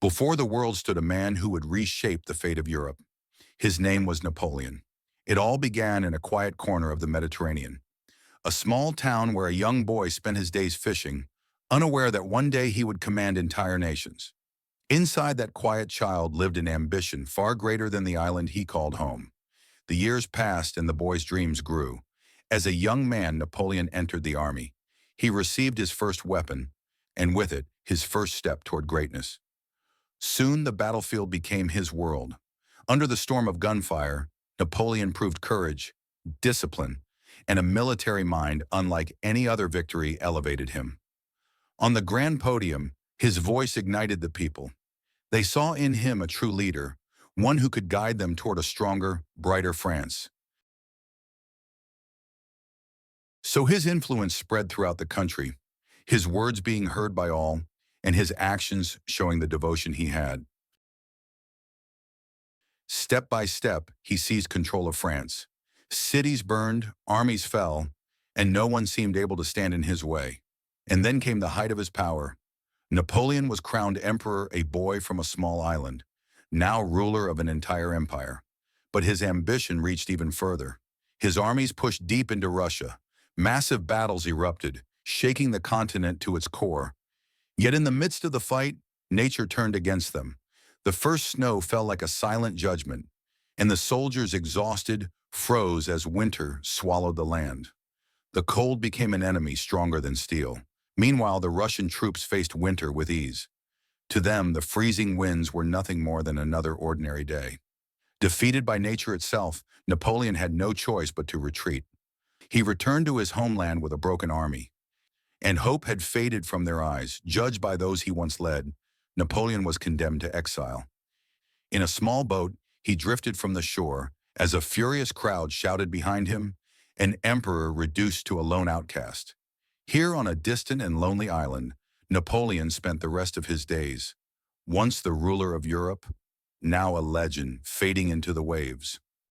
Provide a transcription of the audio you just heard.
Before the world stood a man who would reshape the fate of Europe. His name was Napoleon. It all began in a quiet corner of the Mediterranean, a small town where a young boy spent his days fishing, unaware that one day he would command entire nations. Inside that quiet child lived an ambition far greater than the island he called home. The years passed and the boy's dreams grew. As a young man, Napoleon entered the army. He received his first weapon, and with it, his first step toward greatness. Soon the battlefield became his world. Under the storm of gunfire, Napoleon proved courage, discipline, and a military mind unlike any other victory elevated him. On the grand podium, his voice ignited the people. They saw in him a true leader, one who could guide them toward a stronger, brighter France. So his influence spread throughout the country, his words being heard by all, and his actions showing the devotion he had. Step by step, he seized control of France. Cities burned, armies fell, and no one seemed able to stand in his way. And then came the height of his power. Napoleon was crowned emperor, a boy from a small island, now ruler of an entire empire. But his ambition reached even further. His armies pushed deep into Russia. Massive battles erupted, shaking the continent to its core. Yet in the midst of the fight, nature turned against them. The first snow fell like a silent judgment, and the soldiers, exhausted, froze as winter swallowed the land. The cold became an enemy stronger than steel. Meanwhile, the Russian troops faced winter with ease. To them, the freezing winds were nothing more than another ordinary day. Defeated by nature itself, Napoleon had no choice but to retreat. He returned to his homeland with a broken army, and hope had faded from their eyes. Judged by those he once led, Napoleon was condemned to exile. In a small boat, he drifted from the shore as a furious crowd shouted behind him, an emperor reduced to a lone outcast. Here on a distant and lonely island, Napoleon spent the rest of his days. Once the ruler of Europe, now a legend fading into the waves.